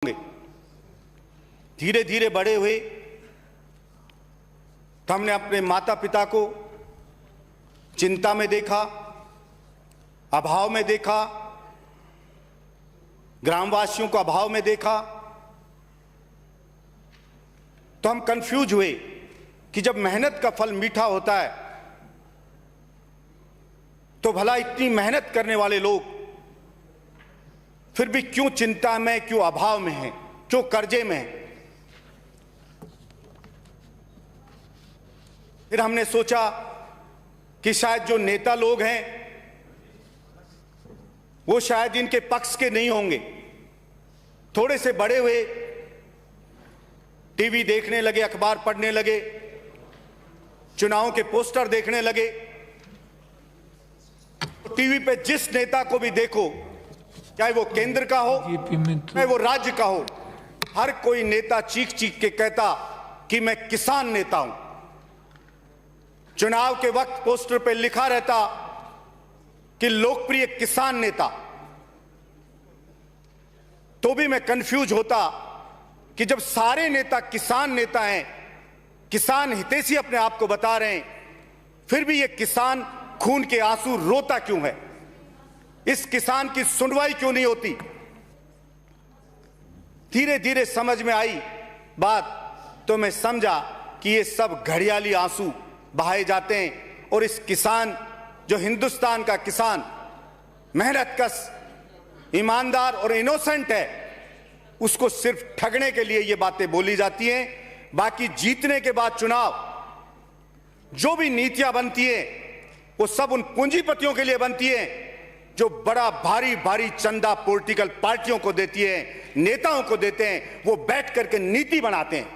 धीरे धीरे बड़े हुए तो हमने अपने माता पिता को चिंता में देखा, अभाव में देखा, ग्रामवासियों को अभाव में देखा, तो हम कंफ्यूज हुए कि जब मेहनत का फल मीठा होता है तो भला इतनी मेहनत करने वाले लोग फिर भी क्यों चिंता में, क्यों अभाव में हैं, क्यों कर्जे में हैं। फिर हमने सोचा कि शायद जो नेता लोग हैं वो शायद इनके पक्ष के नहीं होंगे। थोड़े से बड़े हुए, टीवी देखने लगे, अखबार पढ़ने लगे, चुनाव के पोस्टर देखने लगे। टीवी पे जिस नेता को भी देखो, चाहे वो केंद्र का हो चाहे वो राज्य का हो, हर कोई नेता चीख चीख के कहता कि मैं किसान नेता हूं। चुनाव के वक्त पोस्टर पे लिखा रहता कि लोकप्रिय किसान नेता। तो भी मैं कंफ्यूज होता कि जब सारे नेता किसान नेता हैं, किसान हितैषी अपने आप को बता रहे हैं, फिर भी ये किसान खून के आंसू रोता क्यों है? इस किसान की सुनवाई क्यों नहीं होती? धीरे धीरे समझ में आई बात, तो मैं समझा कि ये सब घड़ियाली आंसू बहाए जाते हैं और इस किसान, जो हिंदुस्तान का किसान मेहनतकश, ईमानदार और इनोसेंट है, उसको सिर्फ ठगने के लिए ये बातें बोली जाती हैं। बाकी जीतने के बाद चुनाव जो भी नीतियां बनती हैं वो सब उन पूंजीपतियों के लिए बनती हैं जो बड़ा भारी भारी चंदा पॉलिटिकल पार्टियों को देती है, नेताओं को देते हैं। वो बैठ करके नीति बनाते हैं।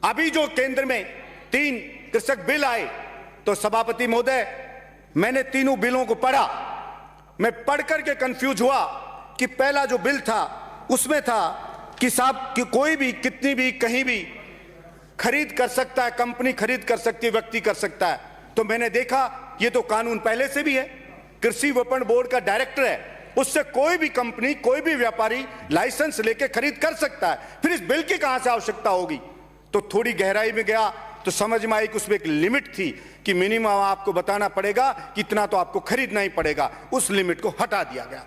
अभी जो केंद्र में 3 कृषक बिल आए, तो सभापति महोदय, मैंने तीनों बिलों को पढ़ा। मैं पढ़ करके कंफ्यूज हुआ कि पहला जो बिल था उसमें था कि साहब कि कोई भी कितनी भी कहीं भी खरीद कर सकता है, कंपनी खरीद कर सकती है, व्यक्ति कर सकता है। तो मैंने देखा ये तो कानून पहले से भी है। कृषि विपणन बोर्ड का डायरेक्टर है, उससे कोई भी कंपनी, कोई भी व्यापारी लाइसेंस लेके खरीद कर सकता है। फिर इस बिल की कहां से आवश्यकता होगी? तो थोड़ी गहराई में गया तो समझ में आई कि उसमें एक लिमिट थी कि मिनिमम आपको बताना पड़ेगा कि इतना तो आपको खरीदना ही पड़ेगा। उस लिमिट को हटा दिया गया।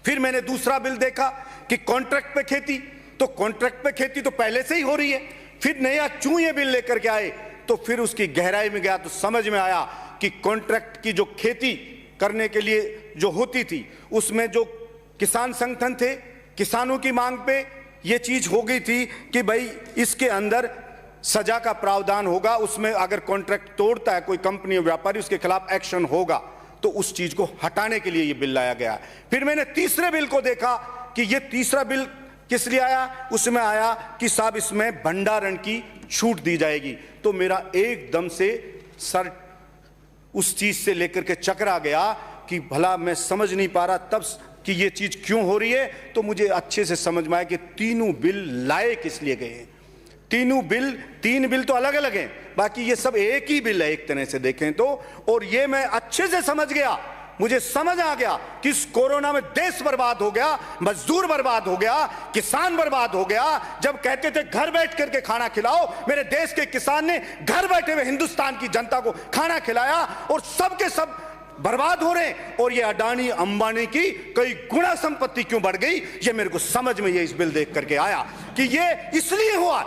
फिर मैंने दूसरा बिल देखा कि कॉन्ट्रैक्ट पे खेती, तो कॉन्ट्रैक्ट पे खेती तो पहले से ही हो रही है। फिर नया चूं ये बिल लेकर के आए, तो फिर उसकी गहराई में गया तो समझ में आया कि कॉन्ट्रैक्ट की जो खेती करने के लिए जो होती थी, उसमें जो किसान संगठन थे, किसानों की मांग पे ये चीज हो गई थी कि भाई इसके अंदर सजा का प्रावधान होगा। उसमें अगर कॉन्ट्रैक्ट तोड़ता है कोई कंपनी या व्यापारी, उसके खिलाफ एक्शन होगा। तो उस चीज को हटाने के लिए ये बिल लाया गया। फिर मैंने तीसरे बिल को देखा कि ये तीसरा बिल किस लिए आया। उसमें आया कि साहब इसमें भंडारण की छूट दी जाएगी। तो मेरा एकदम से सर उस चीज से लेकर के चकरा गया कि भला मैं समझ नहीं पा रहा तब कि ये चीज क्यों हो रही है। तो मुझे अच्छे से समझ में आया कि तीनों बिल लाए किस लिए गए हैं। तीनों बिल, 3 बिल तो अलग अलग हैं, बाकी ये सब एक ही बिल है एक तरह से देखें तो। और ये मैं अच्छे से समझ गया, मुझे समझ आ गया कि इस कोरोना में देश बर्बाद हो गया, मजदूर बर्बाद हो गया, किसान बर्बाद हो गया। जब कहते थे घर बैठ करके खाना खिलाओ, मेरे देश के किसान ने घर बैठे हुए हिंदुस्तान की जनता को खाना खिलाया और सबके सब बर्बाद हो रहे हैं। और ये अडानी अंबानी की कई गुना संपत्ति क्यों बढ़ गई, ये मेरे को समझ में ये इस बिल देख करके आया कि ये इसलिए हुआ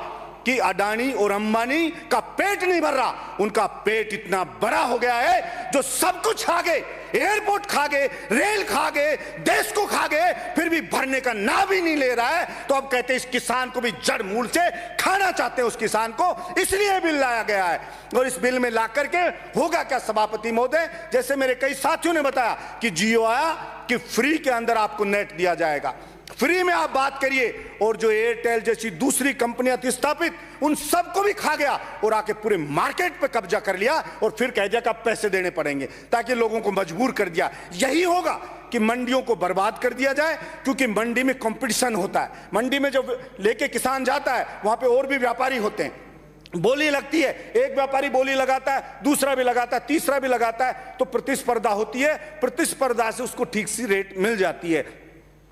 कि अडानी और अंबानी का पेट नहीं भर रहा। उनका पेट इतना बड़ा हो गया है जो सब कुछ खा गए, एयरपोर्ट खा गए, रेल खा गए, देश को खा गए, फिर भी भरने का नाम भी नहीं ले रहा है। तो अब कहते हैं इस किसान को भी जड़ मूल से खाना चाहते हैं, उस किसान को, इसलिए बिल लाया गया है। और इस बिल में ला करके होगा क्या सभापति महोदय, जैसे मेरे कई साथियों ने बताया कि जियो आया कि फ्री के अंदर आपको नेट दिया जाएगा, फ्री में आप बात करिए। और जो एयरटेल जैसी दूसरी कंपनियां थी स्थापित, उन सबको भी खा गया और आके पूरे मार्केट पे कब्जा कर लिया और फिर कह दिया कि आप पैसे देने पड़ेंगे, ताकि लोगों को मजबूर कर दिया। यही होगा कि मंडियों को बर्बाद कर दिया जाए, क्योंकि मंडी में कंपटीशन होता है। मंडी में जब लेके किसान जाता है, वहां पे और भी व्यापारी होते हैं, बोली लगती है, एक व्यापारी बोली लगाता है, दूसरा भी लगाता है, तीसरा भी लगाता है, तो प्रतिस्पर्धा होती है। प्रतिस्पर्धा से उसको ठीक सी रेट मिल जाती है।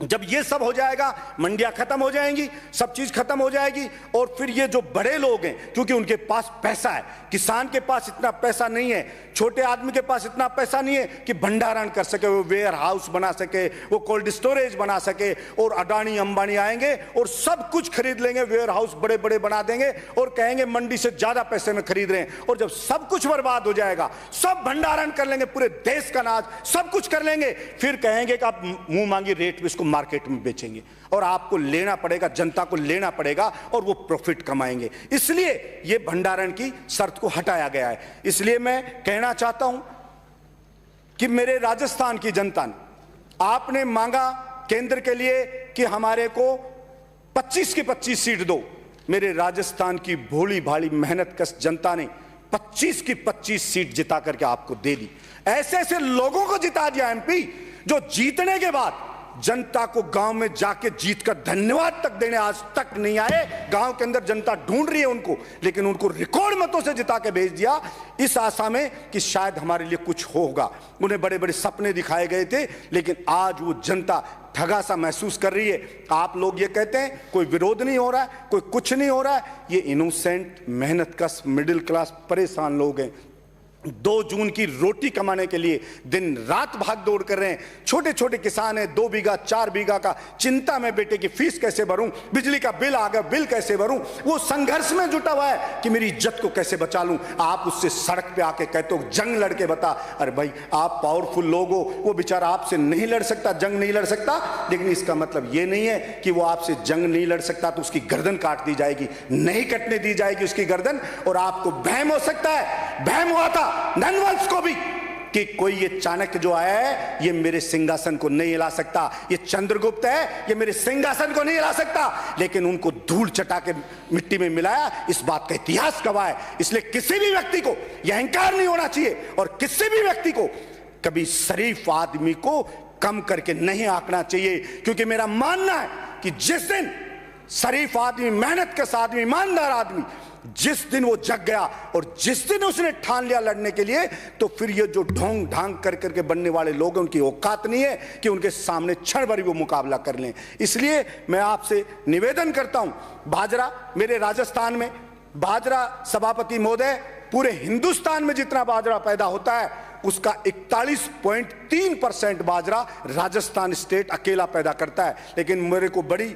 जब ये सब हो जाएगा, मंडियां खत्म हो जाएंगी, सब चीज खत्म हो जाएगी, और फिर ये जो बड़े लोग हैं, क्योंकि उनके पास पैसा है, किसान के पास इतना पैसा नहीं है, छोटे आदमी के पास इतना पैसा नहीं है कि भंडारण कर सके, वो वेयर हाउस बना सके, वो कोल्ड स्टोरेज बना सके, और अडानी अंबानी आएंगे और सब कुछ खरीद लेंगे, वेयर हाउस बड़े बड़े बना देंगे और कहेंगे मंडी से ज्यादा पैसे में खरीद रहे हैं। और जब सब कुछ बर्बाद हो जाएगा, सब भंडारण कर लेंगे, पूरे देश का अनाज सब कुछ कर लेंगे, फिर कहेंगे कि आप मुंह मांगी रेट पे इसको मार्केट में बेचेंगे और आपको लेना पड़ेगा, जनता को लेना पड़ेगा और वो प्रॉफिट कमाएंगे। इसलिए ये भंडारण की शर्त को हटाया गया है। इसलिए मैं कहना चाहता हूं कि मेरे राजस्थान की जनता ने, आपने मांगा केंद्र के लिए कि हमारे को 25 की 25 सीट दो, मेरे राजस्थान की भोली भाली मेहनत कश जनता ने 25 की 25 सीट जिता करके आपको दे दी। ऐसे ऐसे लोगों को जिता दिया एमपी, जो जीतने के बाद जनता को गांव में जाके जीत कर धन्यवाद तक देने आज तक नहीं आए। गांव के अंदर जनता ढूंढ रही है उनको, लेकिन उनको रिकॉर्ड मतों से जिता के भेज दिया, इस आशा में कि शायद हमारे लिए कुछ होगा। उन्हें बड़े बड़े सपने दिखाए गए थे, लेकिन आज वो जनता ठगा सा महसूस कर रही है। आप लोग ये कहते हैं कोई विरोध नहीं हो रहा है, कोई कुछ नहीं हो रहा है, ये इनोसेंट मेहनत कश मिडिल क्लास परेशान लोग हैं। 2 जून की रोटी कमाने के लिए दिन रात भाग दौड़ कर रहे हैं। छोटे छोटे किसान हैं, 2 बीघा 4 बीघा का, चिंता में बेटे की फीस कैसे भरूं, बिजली का बिल आ गया, बिल कैसे भरूं, वो संघर्ष में जुटा हुआ है कि मेरी इज्जत को कैसे बचा लूं। आप उससे सड़क पे आके कहते हो जंग लड़के बता, अरे भाई आप पावरफुल लोग हो, वो बेचारा आपसे नहीं लड़ सकता, जंग नहीं लड़ सकता, लेकिन इसका मतलब ये नहीं है कि वो आपसे जंग नहीं लड़ सकता तो उसकी गर्दन काट दी जाएगी, नहीं कटने दी जाएगी उसकी गर्दन। और आपको वहम हो सकता है, वहम हुआ था नंदवंश को भी कि कोई ये चाणक्य जो आया है ये मेरे सिंहासन को नहीं हिला सकता, ये चंद्रगुप्त है ये मेरे सिंहासन को नहीं हिला सकता, लेकिन उनको धूल चटा के मिट्टी में मिलाया, इस बात का इतिहास गवाह है। इसलिए किसी भी व्यक्ति को यह अहंकार नहीं होना चाहिए और किसी भी व्यक्ति को कभी शरीफ आदमी को कम करके नहीं आंकना चाहिए, क्योंकि मेरा मानना है कि जिस दिन शरीफ आदमी, मेहनतकश आदमी, ईमानदार आदमी, जिस दिन वो जग गया और जिस दिन उसने ठान लिया लड़ने के लिए, तो फिर ये जो ढोंग ढांग कर करके बनने वाले लोग हैं उनकी औकात नहीं है कि उनके सामने क्षण भर वो मुकाबला कर लें। इसलिए मैं आपसे निवेदन करता हूं, बाजरा मेरे राजस्थान में, बाजरा सभापति महोदय पूरे हिंदुस्तान में जितना बाजरा पैदा होता है उसका 41.3% बाजरा राजस्थान स्टेट अकेला पैदा करता है। लेकिन मेरे को बड़ी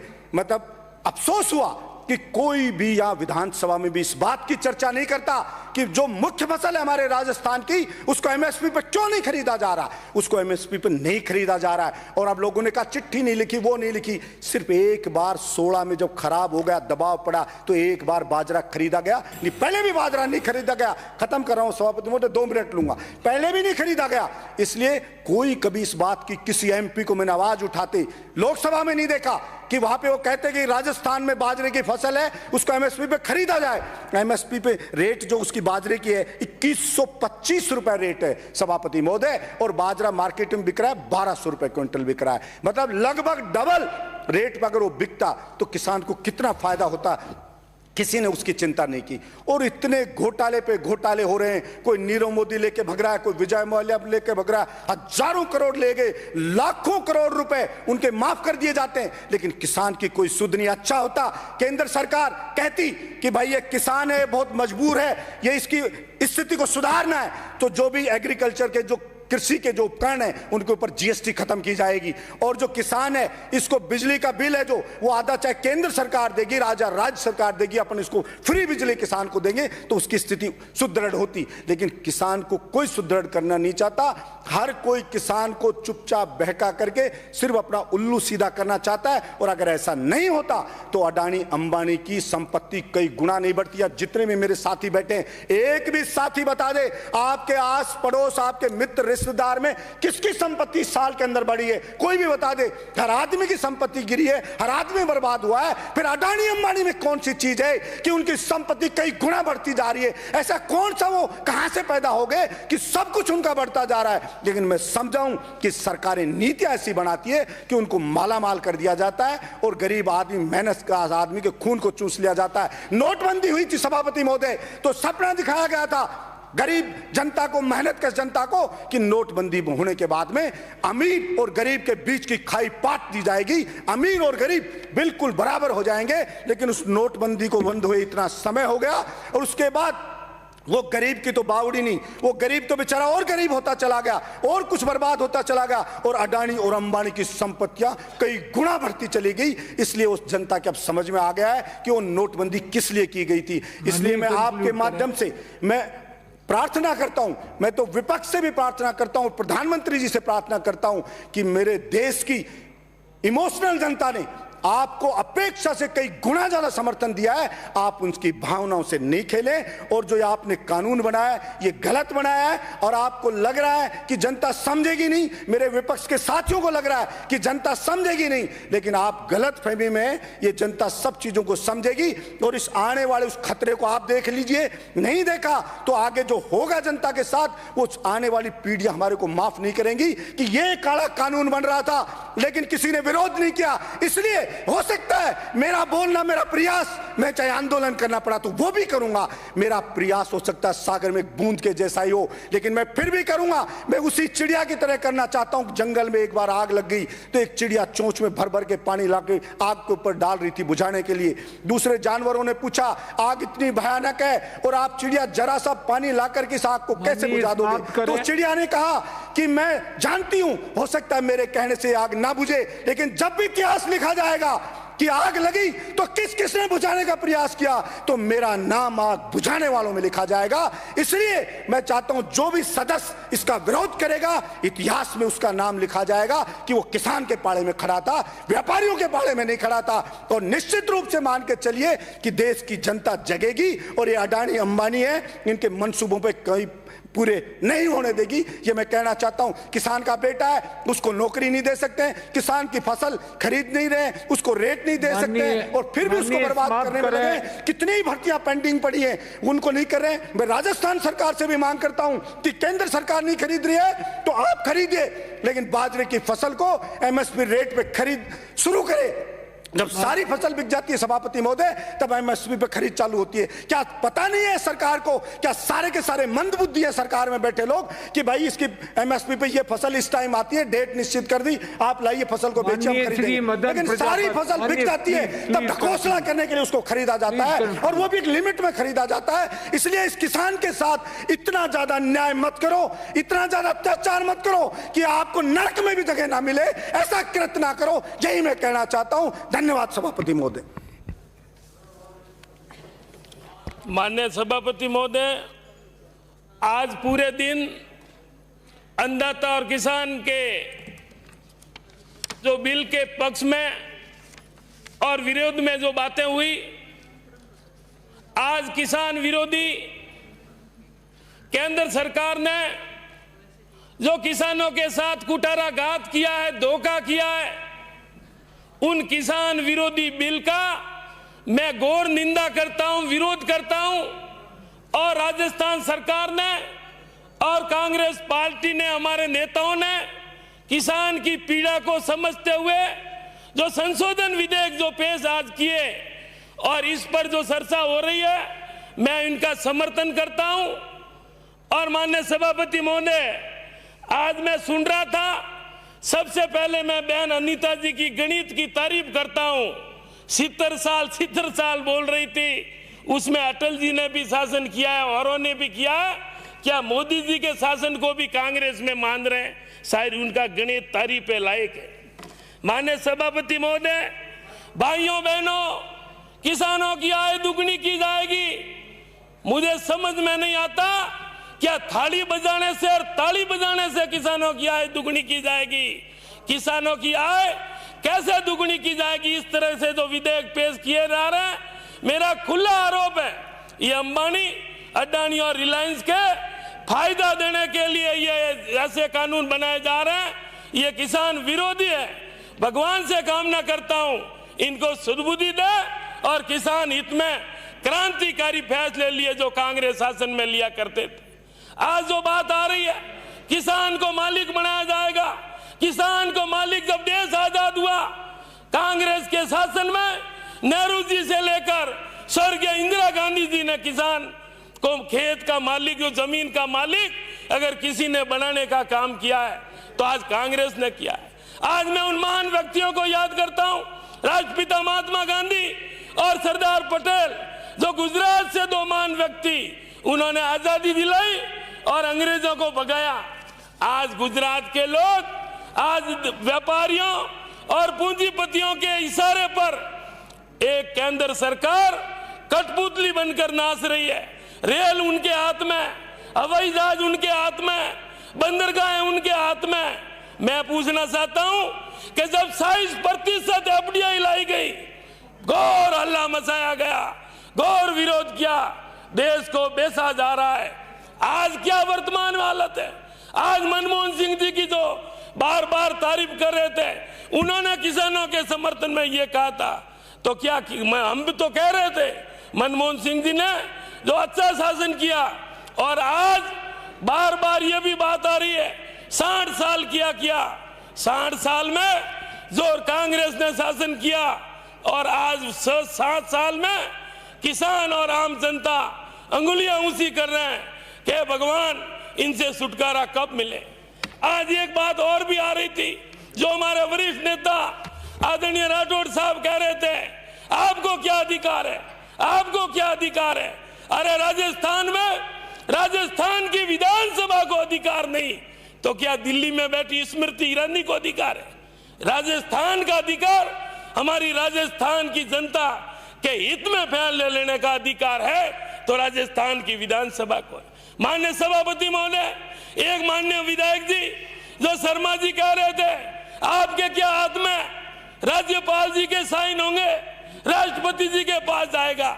अफसोस हुआ कि कोई भी यहां विधानसभा में भी इस बात की चर्चा नहीं करता कि जो मुख्य फसल है हमारे राजस्थान की उसको एमएसपी पर क्यों नहीं खरीदा जा रहा, उसको एमएसपी पर नहीं खरीदा जा रहा है। और अब लोगों ने कहा चिट्ठी नहीं लिखी, वो नहीं लिखी, सिर्फ एक बार 16 में जब खराब हो गया, दबाव पड़ा, तो एक बार बाजरा खरीदा गया। नहीं, पहले भी बाजरा नहीं खरीदा गया। खत्म कर रहा हूं सभापति महोदय, 2 मिनट लूंगा। पहले भी नहीं खरीदा गया। इसलिए कोई कभी इस बात की किसी एमपी को मैंने आवाज उठाते लोकसभा में नहीं देखा कि वहां पे वो कहते कि राजस्थान में बाजरे की फसल है उसको एमएसपी पे खरीदा जाए। एमएसपी पे रेट जो उसकी बाजरे की है 2125 रुपए रेट है सभापति महोदय, और बाजरा मार्केट में बिक रहा है 1200 रुपए क्विंटल बिक रहा है। मतलब लगभग डबल रेट पर अगर वो बिकता तो किसान को कितना फायदा होता, किसी ने उसकी चिंता नहीं की। और इतने घोटाले पे घोटाले हो रहे हैं, कोई नीरव मोदी लेके भग रहा है, कोई विजय माल्या लेके भग रहा है, हजारों करोड़ ले गए, लाखों करोड़ रुपए उनके माफ कर दिए जाते हैं, लेकिन किसान की कोई सुध नहीं। अच्छा होता केंद्र सरकार कहती कि भाई ये किसान है, बहुत मजबूर है, ये इसकी स्थिति को सुधारना है, तो जो भी एग्रीकल्चर के जो कृषि के जो उपकरण है उनके ऊपर जीएसटी खत्म की जाएगी, और जो किसान है इसको बिजली का बिल है जो वो आधा चाहे केंद्र सरकार देगी, राज्य सरकार देगी, अपन इसको फ्री बिजली किसान को देंगे तो उसकी स्थिति सुदृढ़ होती। लेकिन किसान को कोई सुदृढ़ करना नहीं चाहता, हर कोई किसान को चुपचाप बहका करके सिर्फ अपना उल्लू सीधा करना चाहता है। और अगर ऐसा नहीं होता तो अडानी अंबानी की संपत्ति कई गुना नहीं बढ़ती। या जितने भी मेरे साथी बैठे हैं, एक भी साथी बता दे आपके आस पड़ोस, आपके मित्र रिश्तेदार में किसकी संपत्ति साल के अंदर बढ़ी है, कोई भी बता दे। हर आदमी की संपत्ति गिरी है, हर आदमी बर्बाद हुआ है। फिर अडानी अंबानी में कौन सी चीज है कि उनकी संपत्ति कई गुना बढ़ती जा रही है? ऐसा कौन सा वो कहां से पैदा हो गए कि सब कुछ उनका बढ़ता जा रहा है? लेकिन मैं समझाऊं कि सरकारें नीतियां ऐसी बनाती है कि उनको माला माल कर दिया जाता है और गरीब आदमी, मेहनत का आदमी के खून को चूस लिया जाता है। नोटबंदी हुई थी सभापति महोदय, तो सपना दिखाया गया था गरीब जनता को, मेहनत कर जनता को, कि नोटबंदी होने के बाद में अमीर और गरीब के बीच की खाई पाट दी जाएगी, अमीर और गरीब बिल्कुल बराबर हो जाएंगे। लेकिन उस नोटबंदी को बंद हुए इतना समय हो गया और उसके बाद वो गरीब की तो बावड़ी नहीं, वो गरीब तो बेचारा और गरीब होता चला गया और कुछ बर्बाद होता चला गया और अडानी और अंबानी की संपत्तियां कई गुना बढ़ती चली गई। इसलिए उस जनता के अब समझ में आ गया है कि वो नोटबंदी किस लिए की गई थी। इसलिए मैं आपके माध्यम से मैं प्रार्थना करता हूं, मैं तो विपक्ष से भी प्रार्थना करता हूं, प्रधानमंत्री जी से प्रार्थना करता हूं कि मेरे देश की इमोशनल जनता ने आपको अपेक्षा से कई गुना ज्यादा समर्थन दिया है। आप उनकी भावनाओं से नहीं खेलें और जो आपने कानून बनाया है ये गलत बनाया है और आपको लग रहा है कि जनता समझेगी नहीं, मेरे विपक्ष के साथियों को लग रहा है कि जनता समझेगी नहीं, लेकिन आप गलत फहमी में, ये जनता सब चीजों को समझेगी और इस आने वाले उस खतरे को आप देख लीजिए। नहीं देखा तो आगे जो होगा जनता के साथ, वो आने वाली पीढ़ियां हमारे को माफ नहीं करेंगी कि ये काला कानून बन रहा था लेकिन किसी ने विरोध नहीं किया। इसलिए हो सकता है मेरा बोलना, मेरा प्रयास, मैं चाहे आंदोलन करना पड़ा तो वो भी करूंगा, मेरा प्रयास हो सकता है सागर में एक बूंद के जैसा ही हो, लेकिन मैं फिर भी करूंगा। मैं उसी चिड़िया की तरह करना चाहता हूं। जंगल में एक बार आग लग गई तो एक चिड़िया चोंच में भर भर के पानी लाके आग के ऊपर डाल रही थी बुझाने के लिए। दूसरे जानवरों ने पूछा आग इतनी भयानक है और आप चिड़िया जरा सा पानी लाकर के इस आग को कैसे बुझा दोगे? तो चिड़िया ने कहा कि मैं जानती हूं हो सकता है मेरे कहने से आग ना बुझे, लेकिन जब भी इतिहास लिखा जाएगा कि आग लगी तो किस किसने बुझाने का प्रयास किया, तो मेरा नाम आग बुझाने वालों में लिखा जाएगा। इसलिए मैं चाहता हूं जो भी सदस्य इसका विरोध करेगा, इतिहास में उसका नाम लिखा जाएगा कि वो किसान के पाले में खड़ा था, व्यापारियों के पाले में नहीं खड़ा था। और निश्चित रूप से मान के चलिए कि देश की जनता जगेगी और ये अडानी अंबानी है, इनके मंसूबों पर कई पूरे नहीं होने देगी। ये मैं कहना चाहता हूं। किसान का बेटा है, उसको नौकरी नहीं दे सकते, किसान की फसल खरीद नहीं रहे, उसको रेट नहीं दे सकते और फिर भी उसको बर्बाद करने में लगे। कितनी ही भर्तियां पेंडिंग पड़ी हैं, उनको नहीं कर रहे। मैं राजस्थान सरकार से भी मांग करता हूं कि केंद्र सरकार नहीं खरीद रही है तो आप खरीदिए, लेकिन बाजरे की फसल को एमएसपी रेट पे खरीद शुरू करें। जब सारी फसल बिक जाती है सभापति महोदय, तब एमएसपी पे खरीद चालू होती है। क्या पता नहीं है सरकार को, क्या सारे के सारे मंदबुद्धि है सरकार में बैठे लोग कि भाई इसकी एमएसपी पे ये फसल इस टाइम आती है, डेट निश्चित कर दी, आप लाइए फसल को बेचिए हम खरीदेंगे। लेकिन सारी फसल बिक जाती है तब ढकोसला करने के लिए उसको खरीदा जाता है और वो भी एक लिमिट में खरीदा जाता है। इसलिए इस किसान के साथ इतना ज्यादा अन्याय मत करो, इतना ज्यादा अत्याचार मत करो कि आपको नरक में भी जगह ना मिले, ऐसा कृत्य ना करो। यही मैं कहना चाहता हूं। धन्यवाद सभापति महोदय। माननीय सभापति महोदय, आज पूरे दिन अन्नदाता और किसान के जो बिल के पक्ष में और विरोध में जो बातें हुई, आज किसान विरोधी केंद्र सरकार ने जो किसानों के साथ कुठाराघात किया है, धोखा किया है, उन किसान विरोधी बिल का मैं घोर निंदा करता हूं, विरोध करता हूं। और राजस्थान सरकार ने और कांग्रेस पार्टी ने, हमारे नेताओं ने किसान की पीड़ा को समझते हुए जो संशोधन विधेयक जो पेश आज किए और इस पर जो चर्चा हो रही है, मैं इनका समर्थन करता हूं। और माननीय सभापति महोदय, आज मैं सुन रहा था, सबसे पहले मैं बहन अनीता जी की गणित की तारीफ करता हूं। 70 साल बोल रही थी, उसमें अटल जी ने भी शासन किया है, औरों ने भी किया है। क्या मोदी जी के शासन को भी कांग्रेस में मान रहे हैं? शायद उनका गणित तारीफ लायक है। माननीय सभापति महोदय, भाइयों बहनों, किसानों की आय दुगनी की जाएगी। मुझे समझ में नहीं आता, क्या थाली बजाने से और ताली बजाने से किसानों की आय दुगनी की जाएगी? किसानों की आय कैसे दुगनी की जाएगी? इस तरह से जो विधेयक पेश किए जा रहे हैं, मेरा खुला आरोप है ये अंबानी, अडानी और रिलायंस के फायदा देने के लिए ये ऐसे कानून बनाए जा रहे हैं। ये किसान विरोधी है। भगवान से कामना करता हूं इनको सद्बुद्धि दे और किसान हित में क्रांतिकारी फैसले लिए जो कांग्रेस शासन में लिया करते थे। आज जो बात आ रही है, किसान को मालिक बनाया जाएगा। किसान को मालिक जब देश आजाद हुआ, कांग्रेस के शासन में नेहरू जी से लेकर स्वर्गीय इंदिरा गांधी जी ने किसान को खेत का मालिक, जो जमीन का मालिक अगर किसी ने बनाने का काम किया है तो आज कांग्रेस ने किया है। आज मैं उन महान व्यक्तियों को याद करता हूं, राष्ट्रपिता महात्मा गांधी और सरदार पटेल, जो गुजरात से दो महान व्यक्ति, उन्होंने आजादी दिलाई और अंग्रेजों को भगाया। आज गुजरात के लोग आज व्यापारियों और पूंजीपतियों के इशारे पर एक केंद्र सरकार कठपुतली बनकर नाच रही है। रेल उनके हाथ में, हवाई जहाज उनके हाथ में, बंदरगाहें उनके हाथ में। मैं पूछना चाहता हूं कि जब 27% एफडीआई लाई गई, घोर हल्ला मचाया गया, घोर विरोध किया, देश को बेचा जा रहा है। आज क्या वर्तमान हालत है? आज मनमोहन सिंह जी की जो बार बार तारीफ कर रहे थे, उन्होंने किसानों के समर्थन में ये कहा था, तो क्या हम भी तो कह रहे थे मनमोहन सिंह जी ने जो अच्छा शासन किया, और आज बार बार ये भी बात आ रही है 60 साल किया 60 साल में जो कांग्रेस ने शासन किया, और आज 7 साल में किसान और आम जनता अंगुलियां ऊंची कर रहे हैं कि भगवान इनसे छुटकारा कब मिले। आज एक बात और भी आ रही थी, जो हमारे वरिष्ठ नेता आदरणीय राठौड़ साहब कह रहे थे, आपको क्या अधिकार है, आपको क्या अधिकार है? अरे राजस्थान में, राजस्थान की विधानसभा को अधिकार नहीं, तो क्या दिल्ली में बैठी स्मृति ईरानी को अधिकार है? राजस्थान का अधिकार हमारी राजस्थान की जनता के हित में फैसले लेने का अधिकार है, तो राजस्थान की विधानसभा को। माननीय सभापति महोदय, एक माननीय विधायक जी जो शर्मा जी कह रहे थे, आपके क्या हाथ में राज्यपाल जी के साइन होंगे, राष्ट्रपति जी के पास जाएगा?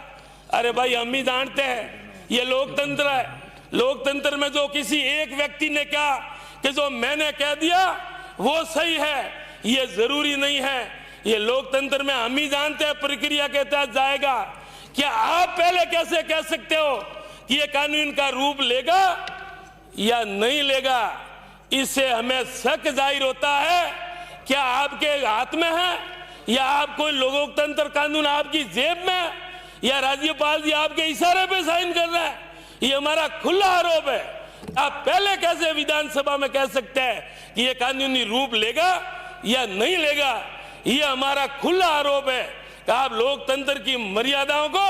अरे भाई, हम ही जानते हैं ये लोकतंत्र है। लोकतंत्र में जो किसी एक व्यक्ति ने कहा कि जो मैंने कह दिया वो सही है, ये जरूरी नहीं है। ये लोकतंत्र में हम ही जानते हैं प्रक्रिया के तहत जाएगा। क्या आप पहले कैसे कह सकते हो कि ये कानून का रूप लेगा या नहीं लेगा? इससे हमें शक जाहिर होता है, क्या आपके हाथ में है, या आप कोई लोकतंत्र कानून आपकी जेब में, या राज्यपाल जी आपके इशारे पे साइन कर रहे हैं? ये हमारा खुला आरोप है। आप पहले कैसे विधानसभा में कह सकते हैं कि ये कानूनी रूप लेगा या नहीं लेगा? ये हमारा खुला आरोप है कि आप लोकतंत्र की मर्यादाओं को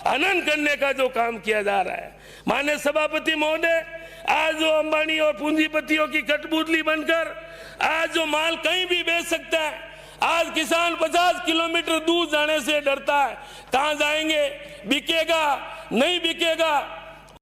हनन करने का जो काम किया जा रहा है। माननीय सभापति महोदय, आज जो अंबानी और पूंजीपतियों की कठपुतली बनकर आज जो माल कहीं भी बेच सकता है, आज किसान 50 किलोमीटर दूर जाने से डरता है, कहां जाएंगे, बिकेगा नहीं बिकेगा।